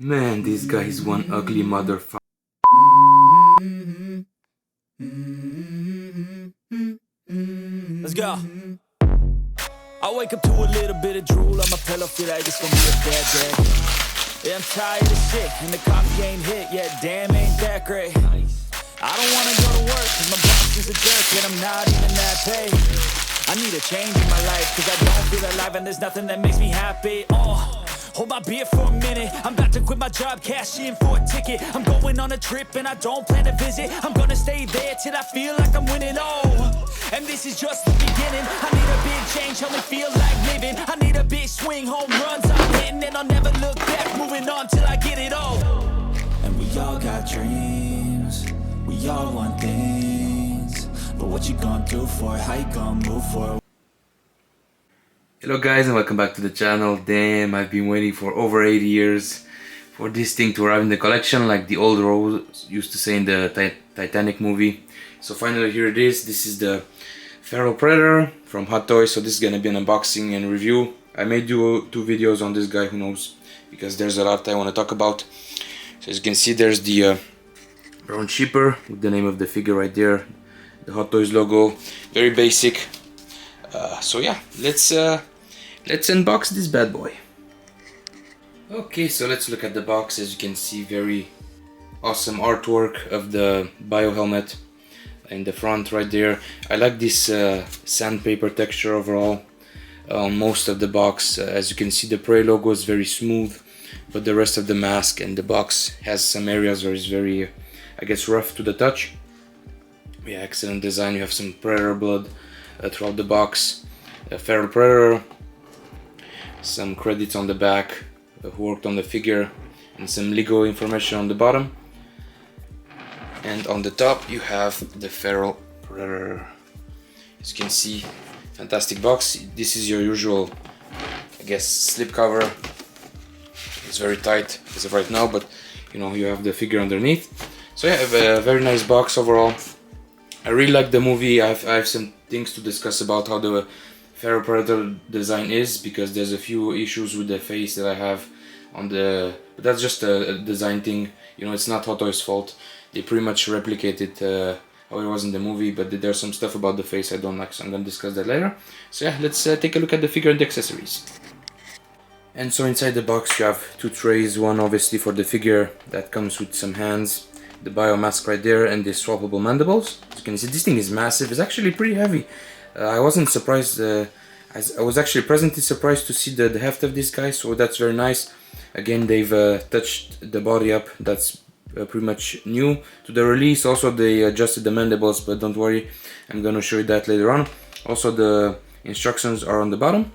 Man, this guy is one ugly motherfucker. Let's go. I wake up to a little bit of drool on my pillow, feel like it's gonna be a bad day. Yeah, I'm tired of shit, and the coffee ain't hit yet, damn, ain't that great. I don't wanna go to work, cause my boss is a jerk, and I'm not even that paid. I need a change in my life, cause I don't feel alive, and there's nothing that makes me happy. Hold my beer for a minute, I'm about to quit my job, cash in for a ticket. I'm going on a trip, and I don't plan to visit. I'm gonna stay there till I feel like I'm winning, and this is just the beginning. I need a big change, help me feel like living. I need a big swing, home runs I'm hitting, and I'll never look back, moving on till I get it all. And we all got dreams, we all want things, but what you gonna do for it, how you gonna move for it? Hello guys and welcome back to the channel. Damn, I've been waiting for over 8 years for this thing to arrive in the collection, like the old Rose used to say in the Titanic movie. So finally here it is. This is the Feral Predator from Hot Toys. So this is gonna be an unboxing and review. I may do two videos on this guy, who knows, because there's a lot I want to talk about. So as you can see, there's the brown shipper with the name of the figure right there, the Hot Toys logo, very basic. So yeah, let's unbox this bad boy. Okay, so let's look at the box. As you can see, very awesome artwork of the bio helmet in the front right there. I like this sandpaper texture overall on most of the box. As you can see, the Prey logo is very smooth, but the rest of the mask and the box has some areas where it's very, I guess, rough to the touch. Yeah, excellent design. You have some Predator blood throughout the box. Feral Predator, some credits on the back, who worked on the figure, and some Lego information on the bottom. And on the top you have the Feral Predator. As you can see, fantastic box. This is your usual, I guess, slip cover. It's very tight as of right now, but you know, you have the figure underneath. So yeah, I have a very nice box overall. I really like the movie. I have some things to discuss about how the Feral Predator design is, because there's a few issues with the face that I have on the, but that's just a design thing, you know. It's not Hot Toys' fault. They pretty much replicated how it was in the movie, but there's some stuff about the face I don't like, so I'm gonna discuss that later. So yeah, let's take a look at the figure and the accessories. And so inside the box you have two trays, one obviously for the figure that comes with some hands, the bio mask right there, and the swappable mandibles. As you can see, this thing is massive. It's actually pretty heavy. I wasn't surprised. I was actually pleasantly surprised to see the heft of this guy, so that's very nice. Again, they've touched the body up. That's pretty much new to the release. Also, they adjusted the mandibles, but don't worry, I'm gonna show you that later on. Also, the instructions are on the bottom.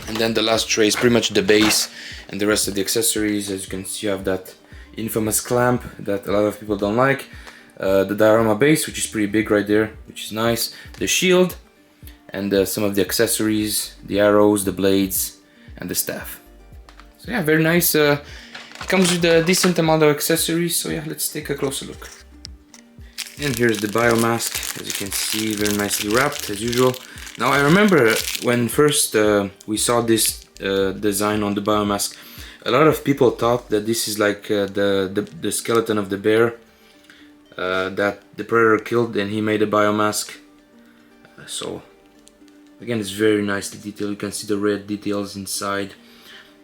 And then the last tray is pretty much the base and the rest of the accessories. As you can see, you have that infamous clamp that a lot of people don't like, the diorama base, which is pretty big right there, which is nice, the shield, and some of the accessories, the arrows, the blades, and the staff. So yeah, very nice. It comes with a decent amount of accessories, so yeah, let's take a closer look. And here's the bio mask, as you can see, very nicely wrapped as usual. Now I remember when first we saw this design on the bio mask, a lot of people thought that this is like the skeleton of the bear that the Predator killed, and he made a biomask. So again, it's very nicely detailed. You can see the red details inside.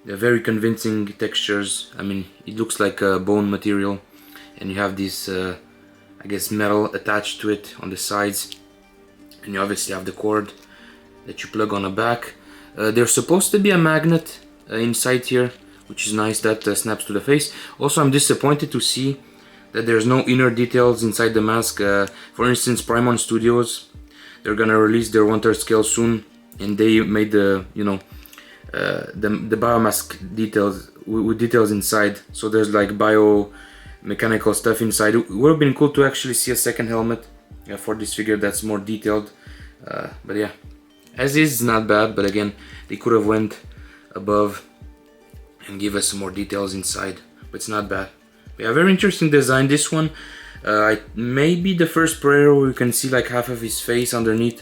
They're very convincing textures. I mean, it looks like a bone material, and you have this I guess metal attached to it on the sides, and you obviously have the cord that you plug on the back. There's supposed to be a magnet inside here, which is nice, that snaps to the face. Also, I'm disappointed to see that there's no inner details inside the mask. For instance, Primon Studios, they're gonna release their 1/3 scale soon, and they made the, you know, the biomask details with details inside. So there's like biomechanical stuff inside. It would have been cool to actually see a second helmet for this figure that's more detailed. But yeah, as is, not bad. But again, they could have went above and give us some more details inside, but it's not bad. Yeah, very interesting design, this one. Maybe the first Predator where you can see like half of his face underneath.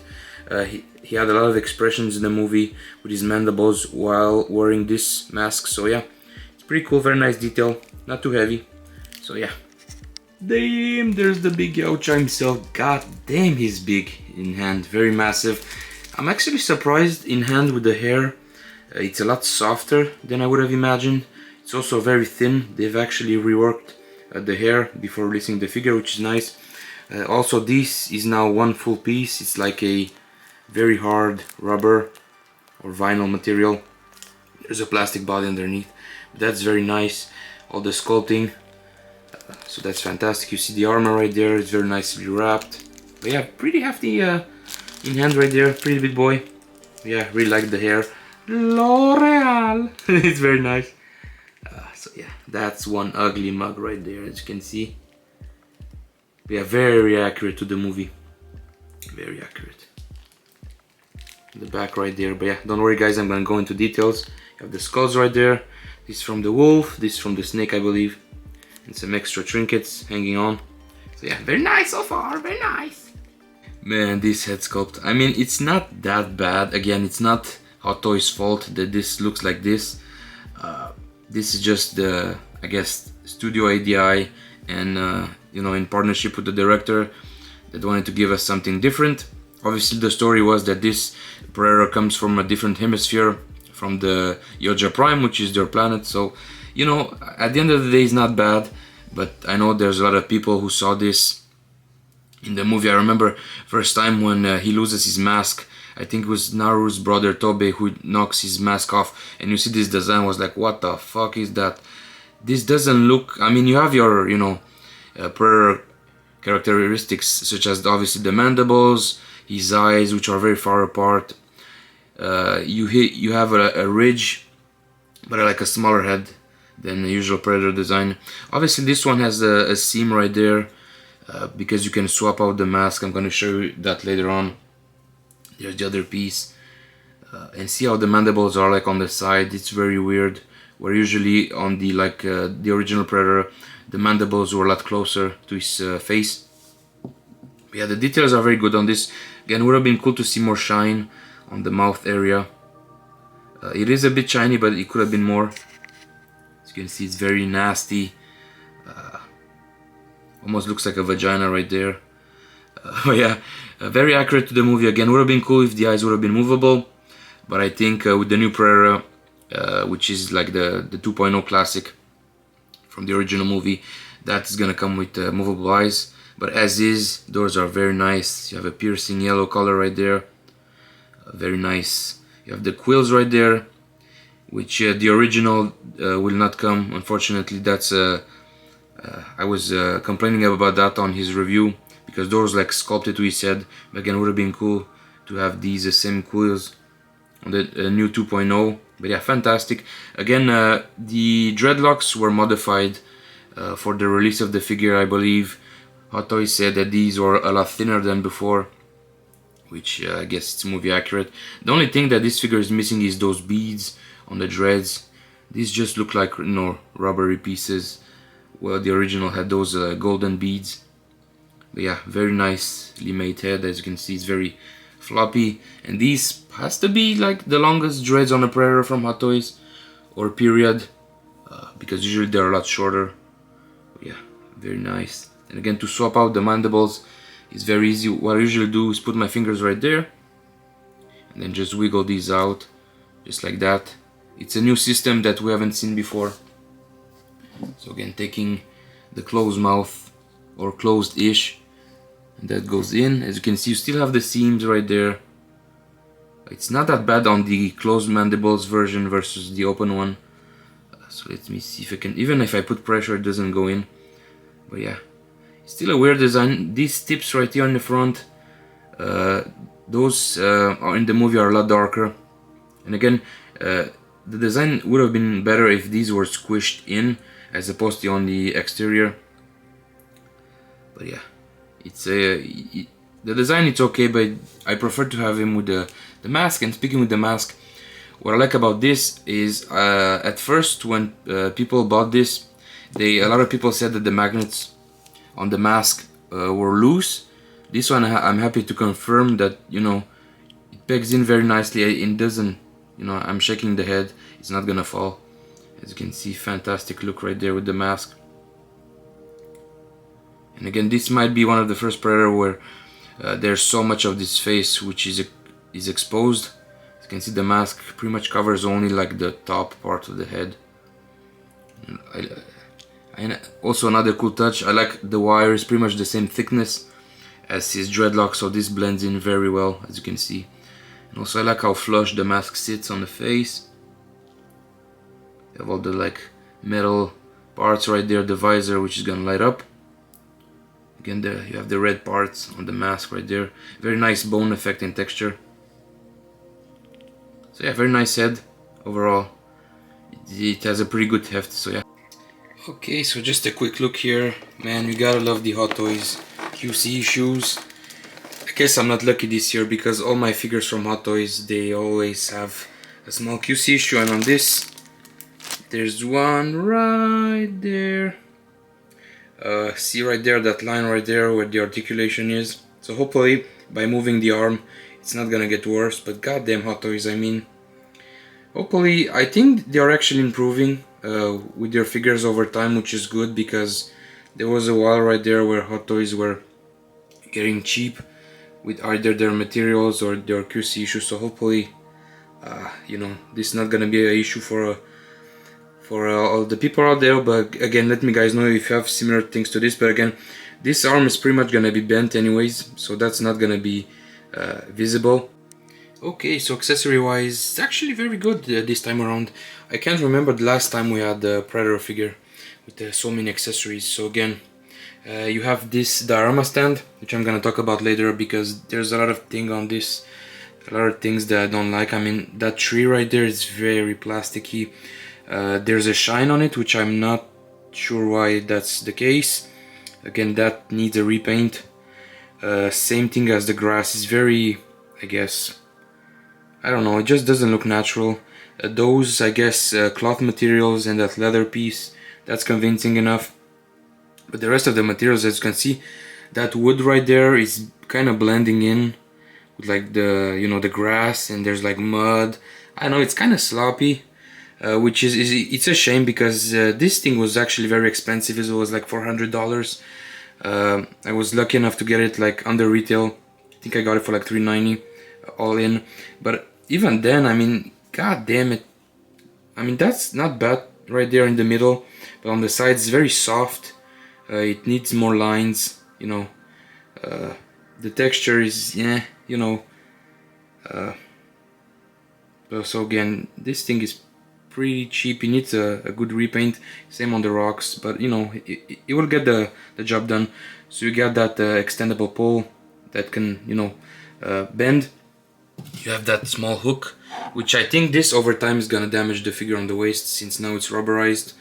He had a lot of expressions in the movie with his mandibles while wearing this mask, so yeah, it's Pretty cool, very nice detail, not too heavy. So yeah. Damn, there's the big Yautja himself. God damn, he's big in hand, very massive. I'm actually surprised in hand with the hair. It's a lot softer than I would have imagined. It's also very thin. They've actually reworked the hair before releasing the figure, which is nice. Also, this is now one full piece. It's like a very hard rubber or vinyl material. There's a plastic body underneath. That's very nice. All the sculpting. So that's fantastic. You see the armor right there. It's very nicely wrapped. But yeah, pretty hefty in hand right there. Pretty big boy. Yeah, really like the hair. L'Oreal. It's very nice. So yeah, that's one ugly mug right there, as you can see. But yeah, very accurate to the movie. Very accurate. The back right there. But yeah, don't worry guys, I'm gonna go into details. You have the skulls right there. This is from the wolf. This is from the snake, I believe. And some extra trinkets hanging on. So yeah, very nice so far, very nice. Man, this head sculpt, I mean, it's not that bad. Again, it's not Hot Toys' fault that this looks like this. This is just the, I guess, studio ADI and you know, in partnership with the director that wanted to give us something different. Obviously the story was that this Predator comes from a different hemisphere, from the Yautja Prime, which is their planet. So, you know, at the end of the day, it's not bad. But I know there's a lot of people who saw this in the movie. I remember first time when he loses his mask. I think it was Naru's brother Tobe who knocks his mask off, and you see this design, was like, what the fuck is that? This doesn't look, I mean, you have your, you know, Predator characteristics, such as obviously the mandibles, his eyes, which are very far apart. You have a ridge, but like a smaller head than the usual Predator design. Obviously this one has a seam right there, because you can swap out the mask. I'm going to show you that later on. There's the other piece, and see how the mandibles are like on the side. It's very weird, where usually on the the original Predator, the mandibles were a lot closer to his face. Yeah, the details are very good on this. Again, would have been cool to see more shine on the mouth area. It is a bit shiny, but it could have been more. As you can see, it's very nasty. Almost looks like a vagina right there. But yeah, very accurate to the movie. Again, would have been cool if the eyes would have been movable. But I think with the new Predator, which is like the 2.0 classic from the original movie, that is gonna come with movable eyes. But as is, those are very nice. You have a piercing yellow color right there. Very nice. You have the quills right there, which the original will not come. Unfortunately, that's I was complaining about that on his review, because those like sculpted to his head. But again, it would have been cool to have these same quills on the new 2.0. But yeah, fantastic. Again, the dreadlocks were modified for the release of the figure, I believe. Hot Toys said that these were a lot thinner than before, which I guess it's movie accurate. The only thing that this figure is missing is those beads on the dreads. These just look like, you know, rubbery pieces. Well, the original had those golden beads. But yeah, very nicely made head. As you can see, it's very floppy. And these has to be like the longest dreads on a Predator from Hot Toys or period, because usually they're a lot shorter. But yeah, very nice. And again, to swap out the mandibles is very easy. What I usually do is put my fingers right there and then just wiggle these out, just like that. It's a new system that we haven't seen before. So again, taking the closed mouth, or closed-ish, and that goes in. As you can see, you still have the seams right there. It's not that bad on the closed mandibles version versus the open one. So let me see if I can, even if I put pressure, it doesn't go in. But yeah, still a weird design. These tips right here on the front, those are in the movie are a lot darker. And again, the design would have been better if these were squished in as opposed to on the exterior. But yeah, it's the design, it's okay, but I prefer to have him with the mask. And speaking with the mask, what I like about this is at first when people bought this, a lot of people said that the magnets on the mask were loose. This one I'm happy to confirm that, you know, it pegs in very nicely. It doesn't, you know, I'm shaking the head, it's not gonna fall. As you can see, fantastic look right there with the mask. And again, this might be one of the first Predator where there's so much of this face which is exposed. As you can see, the mask pretty much covers only like the top part of the head. And also another cool touch, I like the wire is pretty much the same thickness as his dreadlocks, so this blends in very well, as you can see. And also I like how flush the mask sits on the face. You have all the like metal parts right there, the visor which is gonna light up. Again, you have the red parts on the mask right there. Very nice bone effect and texture. So yeah, very nice head overall. It has a pretty good heft, so yeah. Okay, so just a quick look here. Man, we gotta love the Hot Toys QC issues. I guess I'm not lucky this year because all my figures from Hot Toys, they always have a small QC issue, and on this there's one right there. See right there, that line right there where the articulation is. So hopefully by moving the arm it's not gonna get worse, but goddamn Hot Toys, I mean, hopefully, I think they are actually improving with their figures over time, which is good, because there was a while right there where Hot Toys were getting cheap with either their materials or their QC issues. So hopefully, you know, this is not gonna be an issue for all the people out there. But again, let me guys know if you have similar things to this. But again, this arm is pretty much gonna be bent anyways, so that's not gonna be visible. Okay, so accessory wise, it's actually very good this time around. I can't remember the last time we had the Predator figure with so many accessories. So again, you have this diorama stand, which I'm gonna talk about later, because there's a lot of things on this, a lot of things that I don't like. I mean, that tree right there is very plasticky. There's a shine on it, which I'm not sure why that's the case. Again, that needs a repaint. Same thing as the grass is very, I guess, I don't know, it just doesn't look natural. Those, I guess, cloth materials and that leather piece, that's convincing enough. But the rest of the materials, as you can see, that wood right there is kind of blending in with like the, you know, the grass, and there's like mud. I know, it's kind of sloppy, which is it's a shame, because this thing was actually very expensive. It was like $400. I was lucky enough to get it like under retail. I think I got it for like $390 all in. But even then, I mean, god damn it, I mean, that's not bad right there in the middle, but on the sides it's very soft. It needs more lines, you know. The texture is, yeah, you know. So again, this thing is pretty cheap. It needs a good repaint. Same on the rocks, but you know, it will get the job done. So you got that extendable pole that can, you know, bend. You have that small hook, which I think this over time is gonna damage the figure on the waist, since now it's rubberized.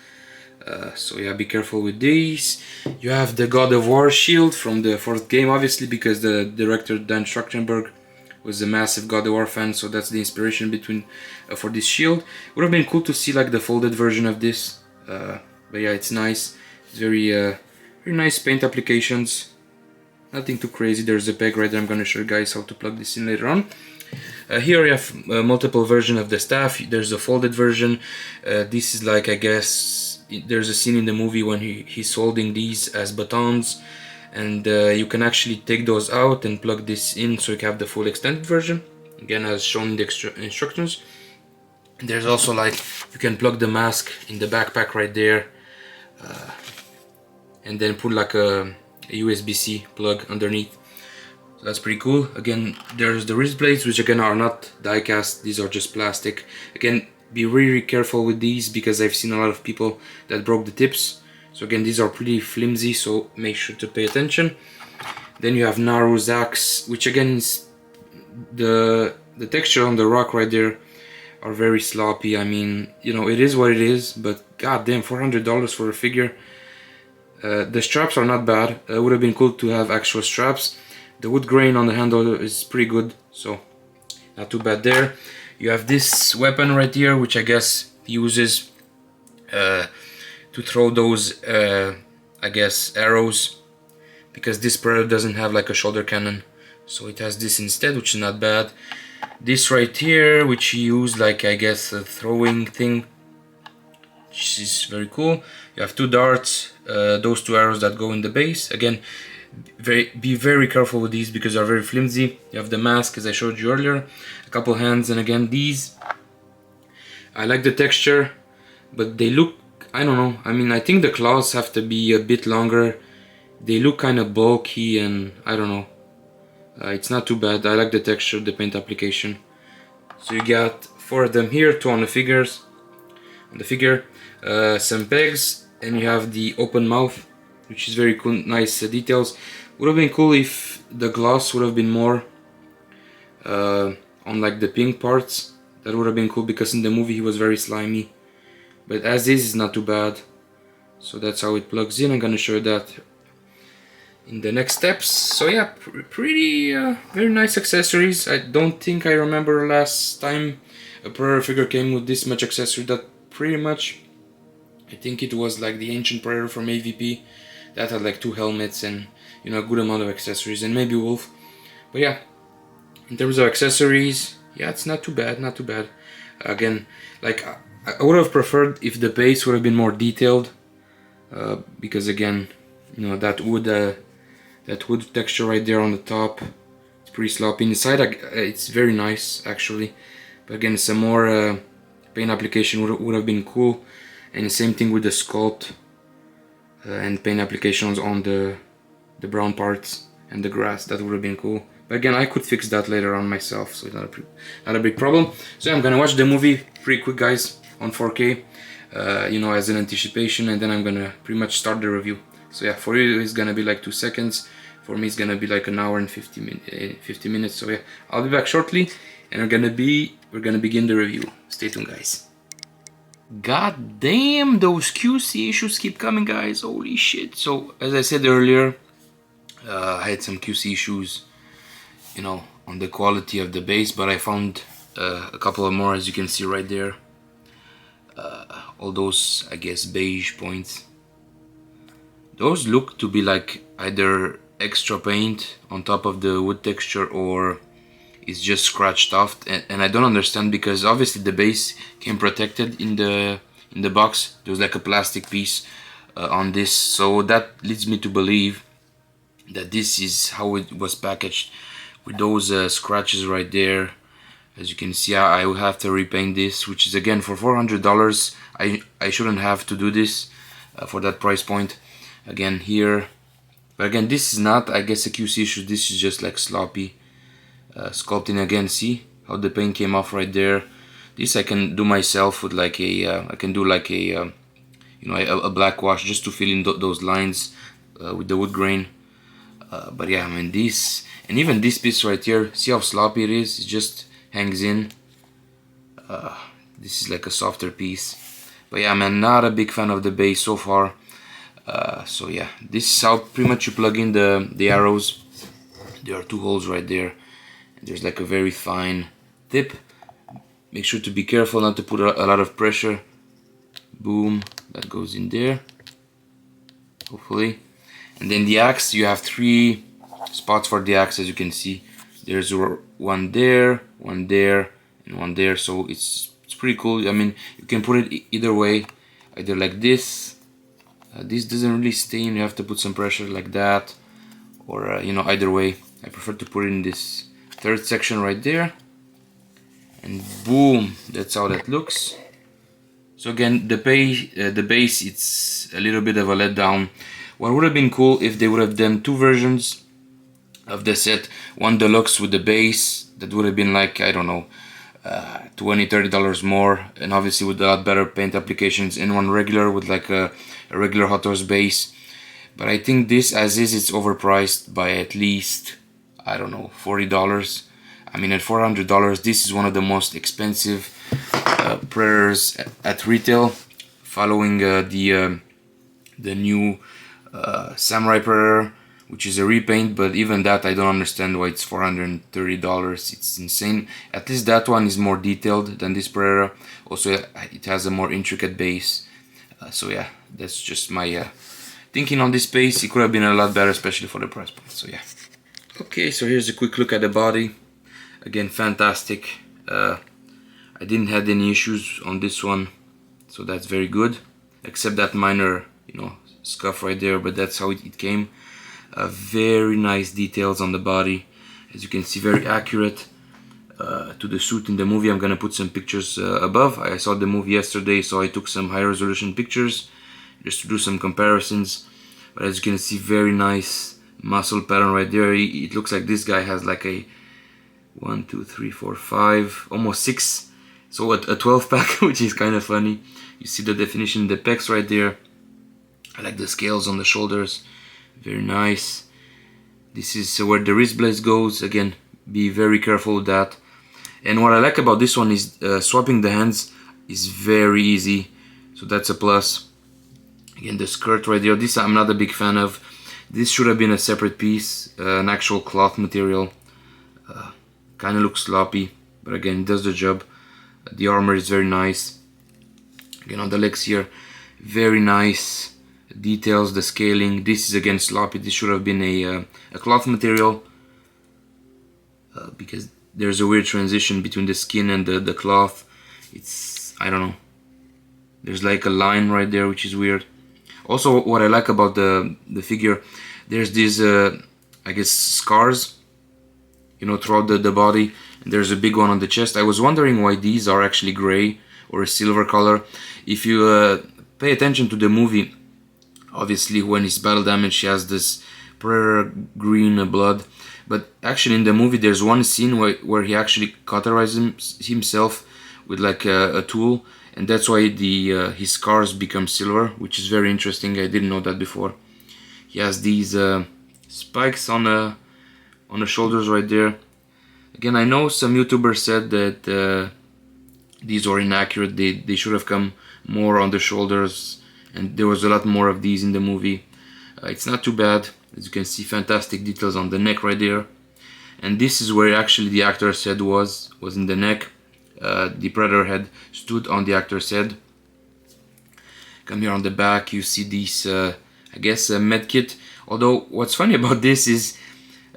So yeah, be careful with these. You have the God of War shield from the fourth game, obviously, because the director Dan Trachtenberg was a massive God of War fan, so that's the inspiration for this shield. Would have been cool to see like the folded version of this, but yeah, it's nice. It's very nice paint applications. Nothing too crazy. There's a peg right there. I'm gonna show you guys how to plug this in later on. Here you have multiple versions of the staff. There's a folded version. This is like, I guess, there's a scene in the movie when he's holding these as batons, and you can actually take those out and plug this in, so you can have the full extended version, again as shown in the instructions. There's also like, you can plug the mask in the backpack right there, and then put like a USB-C plug underneath. So that's pretty cool. Again, there's the wrist blades, which again are not die cast, these are just plastic. Again, be really careful with these, because I've seen a lot of people that broke the tips. So again, these are pretty flimsy, so make sure to pay attention. Then you have Naru's axe, which again is the texture on the rock right there are very sloppy. I mean, you know, it is what it is, but goddamn, $400 for a figure. The straps are not bad. It would have been cool to have actual straps. The wood grain on the handle is pretty good, so not too bad there. You have this weapon right here, which I guess uses to throw those, I guess, arrows, because this Predator doesn't have like a shoulder cannon, so it has this instead, which is not bad. This right here, which you use like, I guess, a throwing thing, which is very cool. You have 2 darts, those 2 arrows that go in the base. Again, be very careful with these because they're very flimsy. You have the mask as I showed you earlier, a couple hands, and again these, I like the texture, but they look, I don't know, I mean I think the claws have to be a bit longer. They look kind of bulky and I don't know. It's not too bad. I like the texture, the paint application. So you got 4 of them here, 2 on the figures, on the figure, some pegs, and you have the open mouth, which is very cool, nice details. Would have been cool if the gloss would have been more on like the pink parts. That would have been cool because in the movie he was very slimy. But as is, it's not too bad. So that's how it plugs in. I'm gonna show you that in the next steps. So yeah, pretty very nice accessories. I don't think I remember last time a Predator figure came with this much accessory. That pretty much, I think it was like the ancient Predator from AVP that had like 2 helmets and, you know, a good amount of accessories, and maybe Wolf. But yeah, in terms of accessories, yeah, it's not too bad, not too bad. Again, like I would have preferred if the base would have been more detailed, because again, you know, that wood texture right there on the top, it's pretty sloppy. Inside, it's very nice actually, but again, some more paint application would have been cool, and the same thing with the sculpt and paint applications on the brown parts and the grass. That would have been cool. But again, I could fix that later on myself, so it's not a big problem. So yeah, I'm gonna watch the movie pretty quick, guys, on 4K, you know, as an anticipation, and then I'm gonna pretty much start the review. So yeah, for you it's gonna be like 2 seconds. For me it's gonna be like an hour and 50 minutes. So yeah, I'll be back shortly, and we're gonna begin the review. Stay tuned, guys. God damn, those QC issues keep coming, guys. Holy shit. So as I said earlier, I had some QC issues, you know, on the quality of the base, but I found a couple of more, as you can see right there. All those, I guess, beige points. Those look to be like either extra paint on top of the wood texture, or it's just scratched off, and I don't understand, because obviously the base came protected in the box. There was like a plastic piece on this, so that leads me to believe that this is how it was packaged, with those scratches right there. As you can see, I will have to repaint this, which is again for $400. I shouldn't have to do this for that price point. Again here, but again, this is not, I guess, a QC issue. This is just like sloppy sculpting. Again, see how the paint came off right there. This I can do myself with like a I can do like a you know, a black wash just to fill in those lines with the wood grain. But yeah, I mean, this, and even this piece right here, see how sloppy it is? It just hangs in. This is like a softer piece. But yeah, man, not a big fan of the base so far. So yeah, this is how pretty much you plug in the arrows. There are 2 holes right there. There's like a very fine tip. Make sure to be careful not to put a lot of pressure. Boom, that goes in there, hopefully. And then the axe, you have 3 spots for the axe, as you can see. There's one there, and one there. So it's pretty cool. I mean, you can put it either way, either like this. This doesn't really stain. You have to put some pressure like that, or you know, either way. I prefer to put it in this 3rd section right there, and boom, that's how that looks. So again, the base, it's a little bit of a letdown. What would have been cool if they would have done 2 versions of the set, one deluxe with the base, that would have been like, I don't know, $20-30 more, and obviously with a lot better paint applications, and one regular with like a regular Hot Wheels base. But I think this, as is, it's overpriced by at least, I don't know, $40. I mean, at $400, this is one of the most expensive Predators at retail, following the new Samurai Predator, which is a repaint. But even that, I don't understand why it's $430. It's insane. At least that one is more detailed than this Predator. Also, it has a more intricate base. So yeah, that's just my thinking on this base. It could have been a lot better, especially for the price point. So yeah. Okay, so here's a quick look at the body. Again, fantastic. I didn't have any issues on this one, so that's very good. except that minor, scuff right there, but that's how it came. Very nice details on the body, as you can see, very accurate to the suit in the movie. I'm gonna put some pictures above. I saw the movie yesterday, so I took some high resolution pictures just to do some comparisons. But as you can see, very nice muscle pattern right there. It looks like this guy has like a 1, 2, 3, 4, 5, almost 6, so a 12 pack, which is kind of funny. You see the definition in the pecs right there. I like the scales on the shoulders, very nice. This is where the wrist blade goes. Again, be very careful with that. And what I like about this one is swapping the hands is very easy, so that's a plus. Again, the skirt right there, this I'm not a big fan of. This should have been a separate piece, an actual cloth material. Kind of looks sloppy, but again, it does the job. The armor is very nice. Again, on the legs here, very nice details, the scaling. This is again sloppy. This should have been a cloth material, because there's a weird transition between the skin and the cloth. It's, I don't know, there's like a line right there, which is weird. Also, what I like about the figure, there's these I guess scars, throughout the body, and there's a big one on the chest. I was wondering why these are actually gray or a silver color. If you pay attention to the movie, obviously when he's battle damaged, he has this prayer green blood, but actually in the movie there's one scene where he actually cauterizes himself with like a tool, and that's why his scars become silver, which is very interesting. I didn't know that before. He has these spikes on the shoulders right there. Again, I know some YouTubers said that these are inaccurate. They should have come more on the shoulders, and there was a lot more of these in the movie. It's not too bad. As you can see, fantastic details on the neck right there. And this is where actually the actor's head was in the neck. The Predator head stood on the actor's head. Come here on the back, you see this, I guess, a med kit. Although, what's funny about this is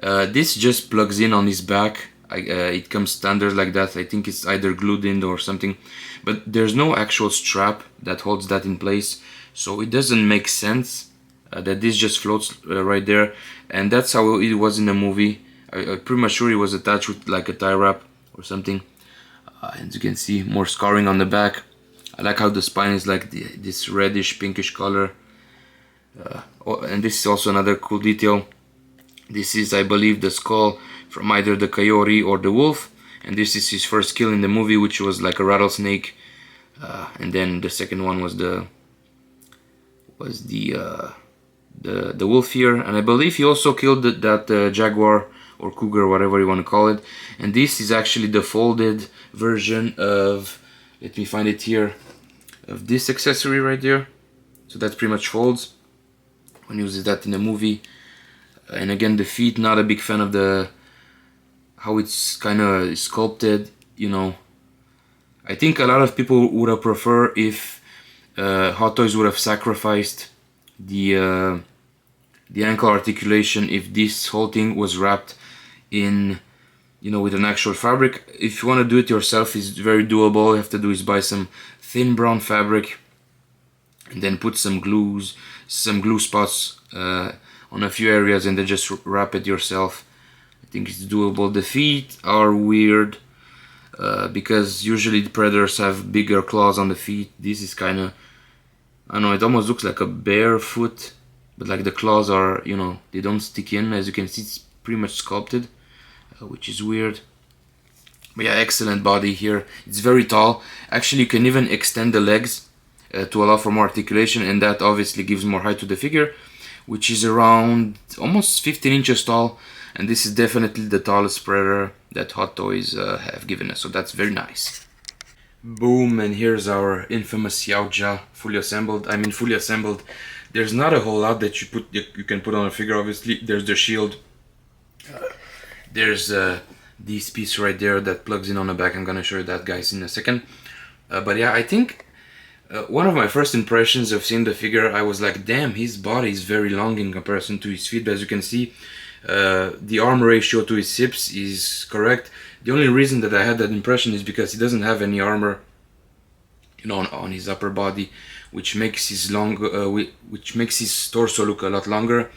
this just plugs in on his back. It comes standard like that. I think it's either glued in or something, but there's no actual strap that holds that in place, so it doesn't make sense that this just floats right there. And that's how it was in the movie. I'm pretty much sure it was attached with like a tie wrap or something. As you can see, more scarring on the back. I like how the spine is like this reddish pinkish color. And this is also another cool detail. This is, I believe, the skull from either the coyote or the wolf, and this is his first kill in the movie, which was like a rattlesnake, and then the second one was the wolf here, and I believe he also killed that jaguar or cougar, whatever you want to call it. And this is actually the folded version of, let me find it here, of this accessory right there. So that pretty much folds when he uses that in the movie. And again, the feet, not a big fan of how it's kind of sculpted, I think a lot of people would have preferred if Hot Toys would have sacrificed the ankle articulation if this whole thing was wrapped in, with an actual fabric. If you want to do it yourself, it's very doable. All you have to do is buy some thin brown fabric and then put some glue spots on a few areas, and then just wrap it yourself. I think it's doable. The feet are weird because usually the predators have bigger claws on the feet. This is kind of, I don't know, it almost looks like a bare foot, but like the claws are, they don't stick in. As you can see, it's pretty much sculpted, which is weird. But yeah, excellent body here. It's very tall. Actually, you can even extend the legs to allow for more articulation, and that obviously gives more height to the figure, which is around almost 15 inches tall. And this is definitely the tallest Predator that Hot Toys have given us, so that's very nice. Boom, and here's our infamous Yaoja fully assembled. I mean, fully assembled. There's not a whole lot that you can put on a figure. Obviously, there's the shield. There's this piece right there that plugs in on the back. I'm gonna show you that, guys, in a second. But yeah, I think one of my first impressions of seeing the figure, I was like, damn, his body is very long in comparison to his feet. But as you can see, the arm ratio to his hips is correct. The only reason that I had that impression is because he doesn't have any armor, on his upper body, which makes his which makes his torso look a lot longer.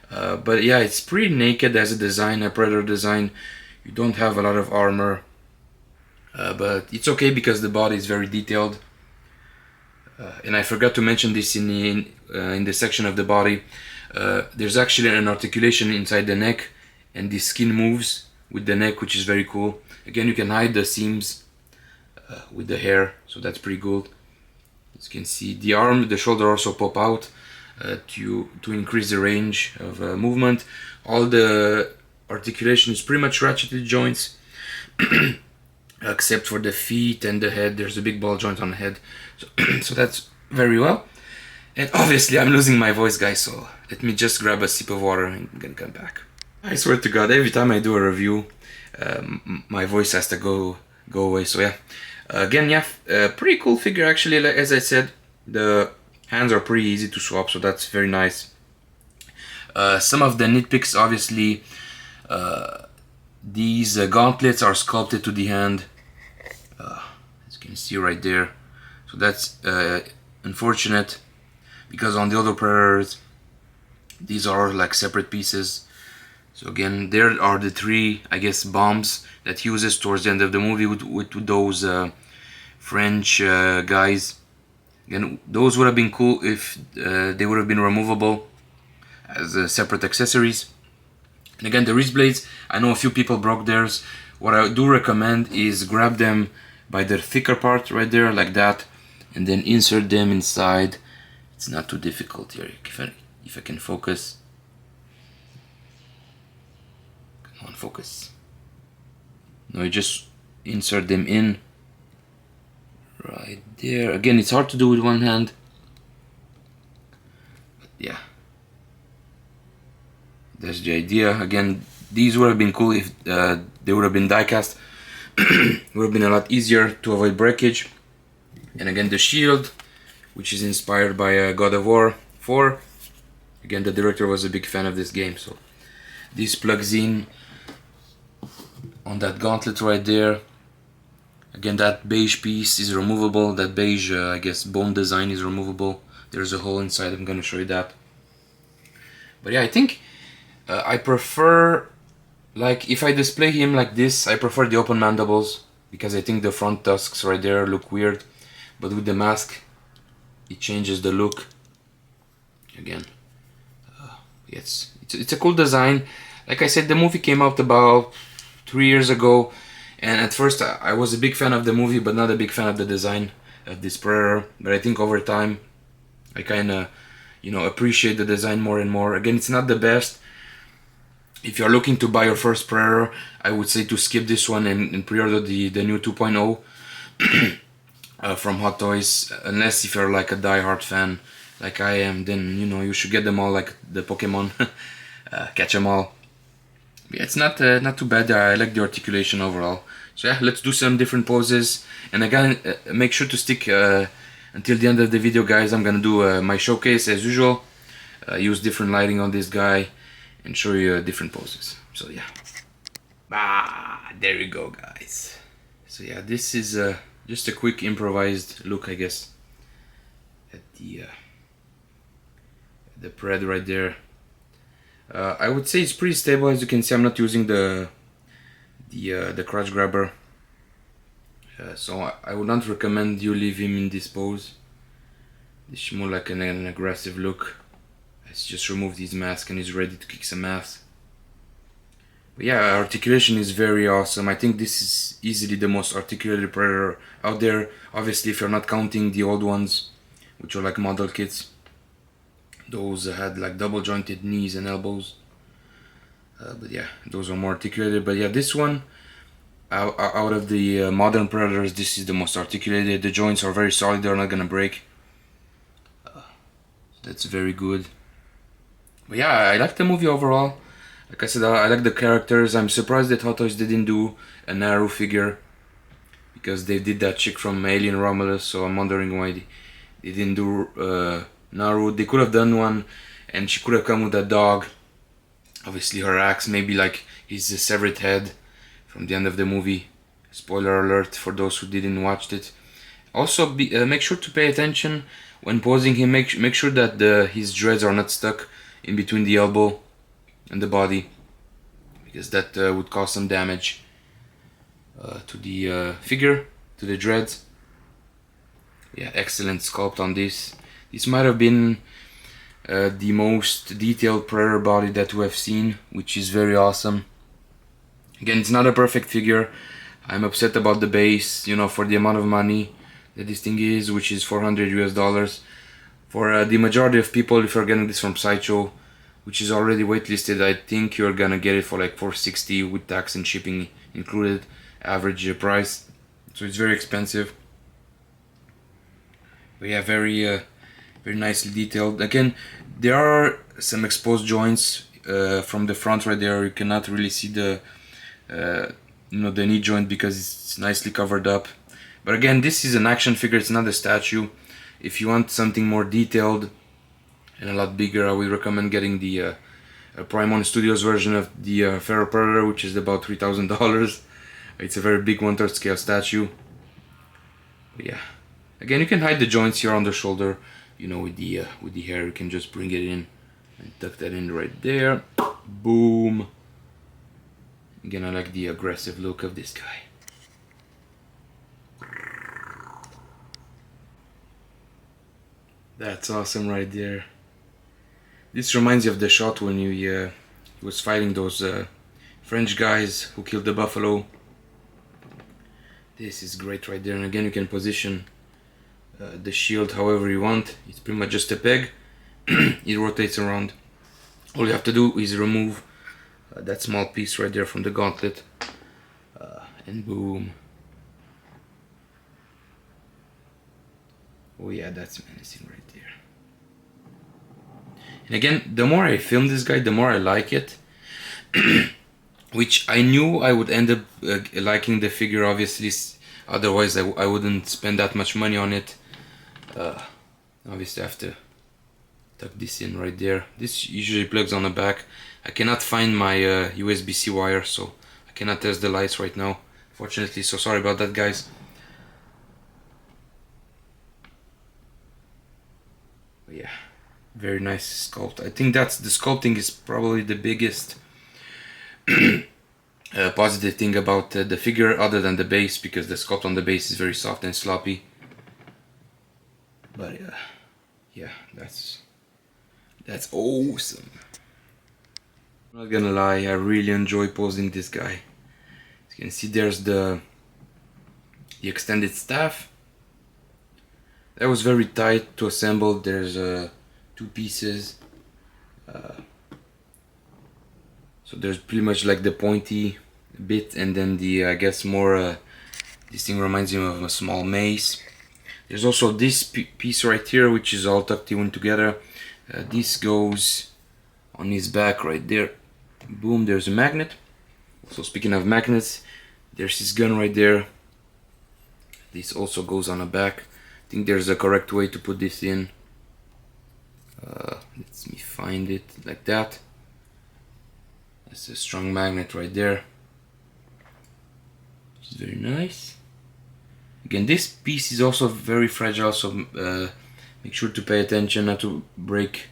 But yeah, it's pretty naked as a design, a Predator design. You don't have a lot of armor, but it's okay because the body is very detailed. And I forgot to mention this in the section of the body. There's actually an articulation inside the neck, and the skin moves with the neck, which is very cool. Again, you can hide the seams with the hair, so that's pretty good. As you can see, the arm, the shoulder also pop out to increase the range of movement. All the articulation is pretty much ratcheted joints, except for the feet and the head. There's a big ball joint on the head, so that's very well. And obviously I'm losing my voice, guys, so let me just grab a sip of water and I'm gonna come back. I swear to God, every time I do a review, my voice has to go away. So yeah, again, yeah, pretty cool figure actually. Like, as I said, the hands are pretty easy to swap, so that's very nice. Some of the nitpicks, obviously, these gauntlets are sculpted to the hand, as you can see right there. So that's unfortunate, because on the other Predators, these are like separate pieces. So again, there are the three, I guess, bombs that he uses towards the end of the movie with those French guys. Again, those would have been cool if they would have been removable as separate accessories. And again, the wrist blades, I know a few people broke theirs. What I do recommend is grab them by the thicker part right there, like that, and then insert them inside. It's not too difficult here. If I can focus. Come on, focus. Now you just insert them in right there. Again, it's hard to do with one hand, but yeah, that's the idea. Again, these would have been cool if they would have been die cast. It would have been a lot easier to avoid breakage. And again, the shield, which is inspired by God of War 4. Again, the director was a big fan of this game, so this plugs in on that gauntlet right there. Again, that beige piece is removable. That beige, I guess, bone design is removable. There's a hole inside. I'm gonna show you that. But yeah, I think I prefer, like, if I display him like this, I prefer the open mandibles, because I think the front tusks right there look weird. But with the mask, it changes the look. Again, it's a cool design. Like I said, the movie came out about 3 years ago, and at first I was a big fan of the movie, but not a big fan of the design of this Predator. But I think over time, I kind of, appreciate the design more and more. Again, it's not the best. If you're looking to buy your first Predator, I would say to skip this one and pre-order the new 2.0 from Hot Toys. Unless if you're like a die-hard fan like I am, then you should get them all, like the Pokemon. Catch them all. Yeah, it's not too bad. I like the articulation overall. So yeah, let's do some different poses. And again, make sure to stick until the end of the video, guys. I'm gonna do my showcase as usual. Use different lighting on this guy and show you different poses. So yeah, there you go, guys. So yeah, this is just a quick improvised look, I guess, at the Pred right there. I would say it's pretty stable. As you can see, I'm not using the crotch grabber, so I would not recommend you leave him in this pose. This is more like an aggressive look. Let's just remove his mask and he's ready to kick some ass. But yeah, articulation is very awesome. I think this is easily the most articulated Predator out there. Obviously, if you're not counting the old ones, which are like model kits. Those had like double jointed knees and elbows. But yeah, those are more articulated. But yeah, this one, out of the modern Predators, this is the most articulated. The joints are very solid, they're not gonna break. That's very good. But yeah, I like the movie overall. Like I said, I like the characters. I'm surprised that Hot Toys didn't do a Naru figure, because they did that chick from Alien Romulus, so I'm wondering why they didn't do Naru. They could have done one, and she could have come with a dog. Obviously her axe, maybe like his severed head from the end of the movie. Spoiler alert for those who didn't watch it. Also, make sure to pay attention when posing him, make sure that his dreads are not stuck in between the elbow and the body, because that would cause some damage to the figure, to the dreads. Yeah, excellent sculpt on this. This might have been the most detailed Predator body that we have seen, which is very awesome. Again, it's not a perfect figure. I'm upset about the base, you know, for the amount of money that this thing is, which is $400 US. For the majority of people, if you're getting this from Sideshow, which is already waitlisted, I think you're gonna get it for like $460 with tax and shipping included, average price. So it's very expensive. But yeah, very nicely detailed. Again, there are some exposed joints from the front right there. You cannot really see the the knee joint because it's nicely covered up. But again, this is an action figure, it's not a statue. If you want something more detailed and a lot bigger, I would recommend getting the Primon Studios version of the Pharaoh Predator, which is about $3,000. It's a very big 1/3 scale statue. But yeah, again, you can hide the joints here on the shoulder, you know, with the hair. You can just bring it in and tuck that in right there. Boom. Again, I like the aggressive look of this guy. That's awesome right there. This reminds you of the shot when he was fighting those French guys who killed the buffalo. This is great right there. And again, you can position the shield however you want. It's pretty much just a peg. It rotates around. All you have to do is remove that small piece right there from the gauntlet, and boom. Oh yeah, that's menacing right there. And again, the more I film this guy, the more I like it. Which I knew I would end up liking the figure, obviously. Otherwise I wouldn't spend that much money on it. Obviously I have to tuck this in right there. This usually plugs on the back. I cannot find my USB-C wire, so I cannot test the lights right now, fortunately, so sorry about that, guys. But yeah, very nice sculpt. I think that's the sculpting is probably the biggest positive thing about the figure, other than the base, because the sculpt on the base is very soft and sloppy. But yeah, that's awesome. I'm not gonna lie, I really enjoy posing this guy. As you can see, there's the extended staff. That was very tight to assemble. There's two pieces. So there's pretty much like the pointy bit, and then the I guess more this thing reminds me of a small mace. There's also this piece right here, which is all tucked in together. This goes on his back right there. Boom, there's a magnet. So speaking of magnets, there's his gun right there. This also goes on the back. I think there's a correct way to put this in. Let me find it, like that. That's a strong magnet right there, which is very nice. Again, this piece is also very fragile, so make sure to pay attention not to break,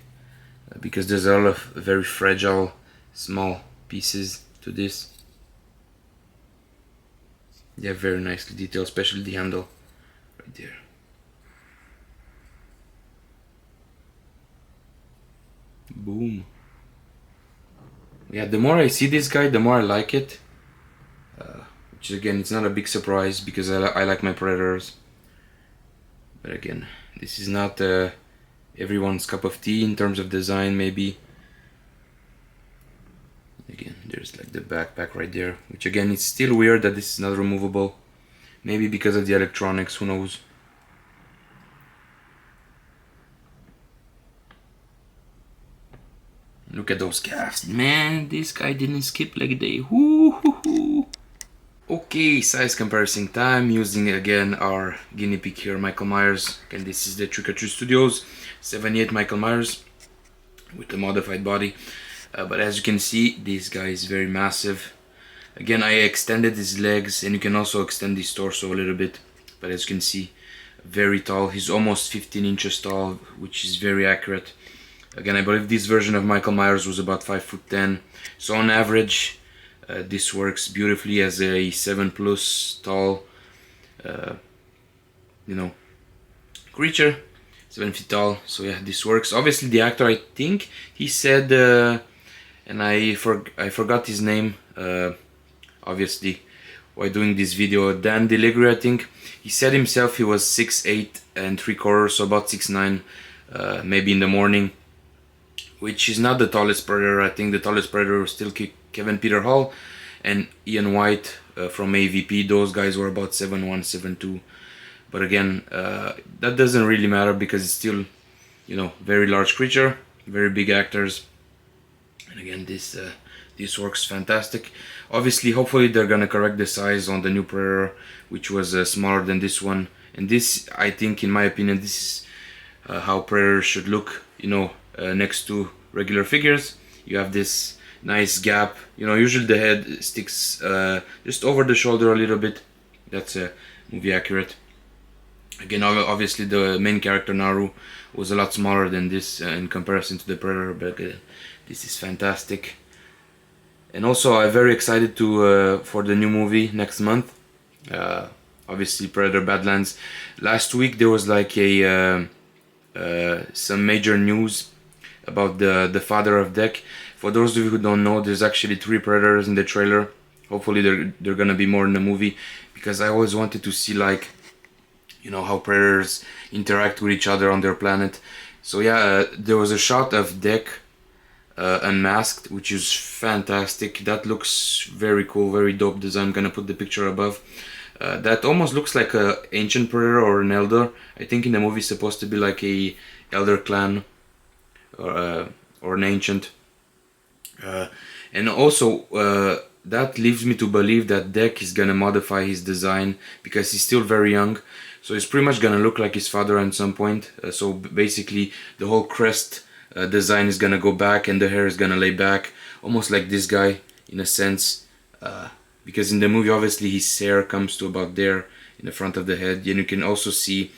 because there's a lot of very fragile small pieces to this. Yeah, very nicely detailed, especially the handle right there. Boom. Yeah, the more I see this guy, the more I like it. Which again, it's not a big surprise because I like my Predators. But again, this is not everyone's cup of tea in terms of design, maybe. Again, there's like the backpack right there, which again, it's still weird that this is not removable. Maybe because of the electronics, who knows. Look at those calves. Man, this guy didn't skip like a day. Woo-hoo-hoo. Okay, size comparison time, using again our guinea pig here, Michael Myers. Again, this is the Trick or Treat Studios 78 Michael Myers with a modified body. But as you can see, this guy is very massive. Again, I extended his legs, and you can also extend his torso a little bit. But as you can see, very tall. He's almost 15 inches tall, which is very accurate. Again, I believe this version of Michael Myers was about 5'10". So on average, this works beautifully as a 7+ tall, creature, 7 feet tall. So yeah, this works. Obviously, the actor, I think he said, and I forgot his name. Obviously, while doing this video, Dan Deligre, I think he said himself he was 6'8" and 3/4, so about 6'9", maybe in the morning, which is not the tallest Predator. I think the tallest Predator was still Kevin Peter Hall and Ian White from AVP. Those guys were about 7'1", 7'2". But again, that doesn't really matter because it's still, very large creature, very big actors. And again, this works fantastic. Obviously, hopefully they're gonna correct the size on the new Predator, which was smaller than this one. And this, I think, in my opinion, this is how Predator should look, next to regular figures. You have this nice gap. Usually the head sticks just over the shoulder a little bit. That's movie accurate. Again, obviously the main character Naru was a lot smaller than this in comparison to the Predator, but this is fantastic. And also, I'm very excited to for the new movie next month. Obviously, Predator Badlands. Last week there was like some major news about the father of Deck. For those of you who don't know, there's actually 3 Predators in the trailer. Hopefully they're gonna be more in the movie, because I always wanted to see, like, how Predators interact with each other on their planet. So yeah, there was a shot of Deck unmasked, which is fantastic. That looks very cool, very dope design. I'm gonna put the picture above. That almost looks like a ancient Predator or an Elder. I think in the movie it's supposed to be like a Elder clan or an ancient. And also that leaves me to believe that Deck is gonna modify his design, because he's still very young. So he's pretty much gonna look like his father at some point. So basically the whole crest design is gonna go back, and the hair is gonna lay back, almost like this guy in a sense. Because in the movie, obviously, his hair comes to about there in the front of the head. And you can also see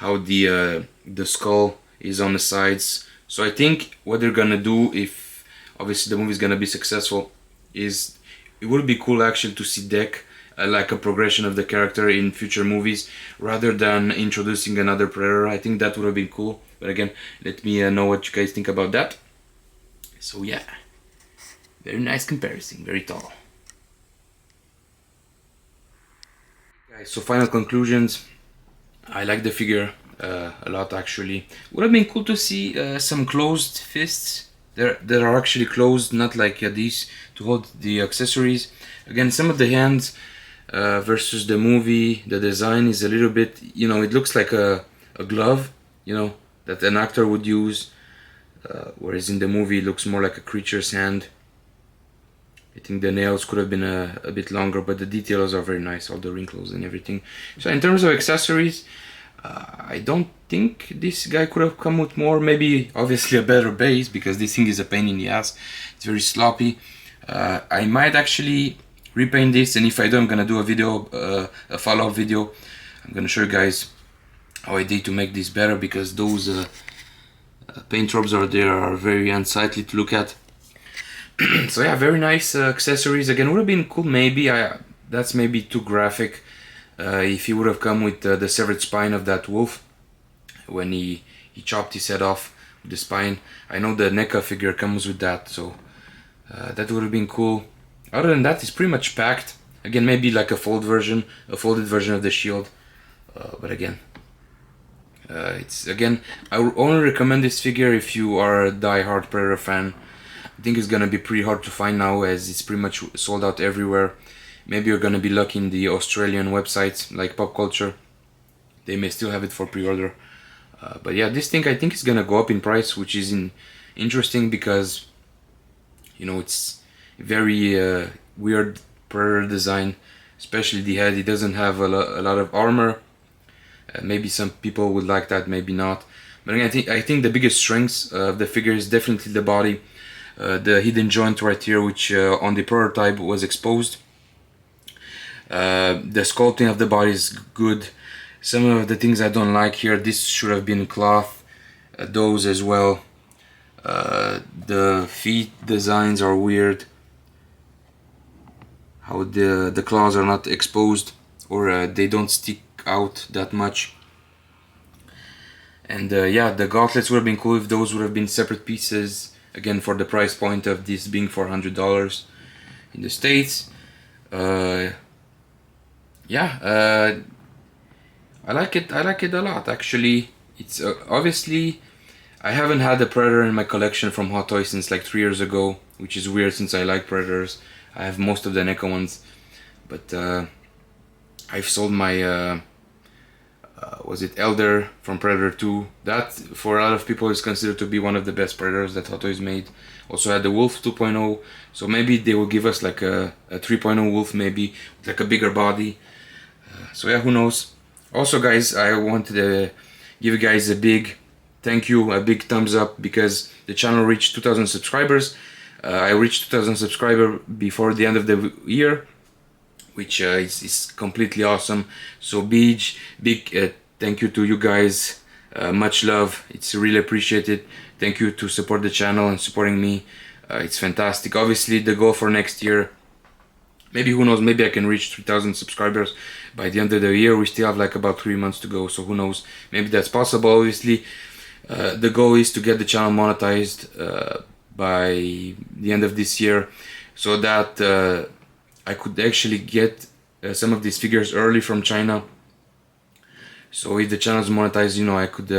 how the skull is on the sides. So I think what they're gonna do, if obviously the movie is gonna be successful, is it would be cool actually to see Deck like a progression of the character in future movies, rather than introducing another Predator. I think that would have been cool. But again, let me know what you guys think about that. So yeah, very nice comparison, very tall. Guys, so final conclusions. I like the figure a lot, actually. Would have been cool to see some closed fists that are actually closed, not like these, to hold the accessories. Again, some of the hands versus the movie, the design is a little bit, it looks like a glove, that an actor would use, whereas in the movie it looks more like a creature's hand. I think the nails could have been a bit longer, but the details are very nice, all the wrinkles and everything. So in terms of accessories, I don't think this guy could have come with more. Maybe obviously a better base, because this thing is a pain in the ass. It's very sloppy. I might actually repaint this, and if I do, I'm gonna do a video, a follow-up video. I'm gonna show you guys how I did to make this better, because those paint jobs are there are very unsightly to look at. So yeah, very nice accessories. Again, would have been cool. Maybe that's maybe too graphic. If he would have come with the severed spine of that wolf when he chopped his head off with the spine. I know the NECA figure comes with that, so that would have been cool. Other than that, it's pretty much packed. Again, maybe like a folded version of the shield. But again, I would only recommend this figure if you are a die-hard Predator fan. I think it's gonna be pretty hard to find now, as it's pretty much sold out everywhere. Maybe you're gonna be lucky in the Australian websites like Pop Culture. They may still have it for pre-order. But yeah, this thing I think is gonna go up in price, which is interesting, because it's very weird Predator design, especially the head. It doesn't have a lot of armor. Maybe some people would like that, maybe not. But again, I think the biggest strengths of the figure is definitely the body. The hidden joint right here, which on the prototype was exposed. The sculpting of the body is good. Some of the things I don't like here, this should have been cloth, those as well. The feet designs are weird, how the claws are not exposed, or they don't stick out that much. And yeah, the gauntlets would have been cool if those would have been separate pieces, again for the price point of this being $400 in the States. Yeah, I like it a lot actually. It's obviously I haven't had a Predator in my collection from Hot Toys since like 3 years ago, which is weird since I like Predators. I have most of the NECA ones, but I've sold my was it Elder from Predator 2. That for a lot of people is considered to be one of the best Predators that Hot Toys made. Also had the Wolf 2.0, so maybe they will give us like a 3.0 Wolf, maybe with like a bigger body. So yeah, who knows. Also guys, I wanted to give you guys a big thank you, a big thumbs up, because the channel reached 2,000 subscribers. I reached 2,000 subscribers before the end of the year, which is completely awesome. So big thank you to you guys. Much love. It's really appreciated. Thank you to support the channel and supporting me. It's fantastic. Obviously the goal for next year, maybe who knows, maybe I can reach 3,000 subscribers by the end of the year. We still have like about 3 months to go, so who knows, maybe that's possible. Obviously the goal is to get the channel monetized by the end of this year, so that I could actually get some of these figures early from China. So if the channel is monetized, you know, I could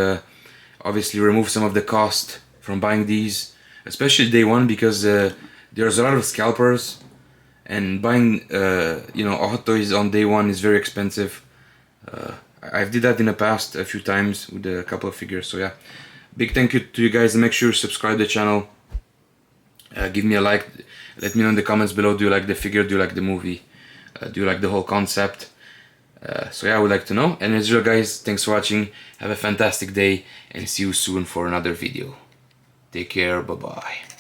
obviously remove some of the cost from buying these, especially day one, because there's a lot of scalpers, and buying you know, Hot Toys on day one is very expensive. I've did that in the past a few times with a couple of figures. So yeah, big thank you to you guys. Make sure you subscribe to the channel, give me a like, let me know in the comments below, do you like the figure, do you like the movie, do you like the whole concept. So yeah, I would like to know. And as usual guys, thanks for watching, have a fantastic day, and see you soon for another video. Take care, bye bye.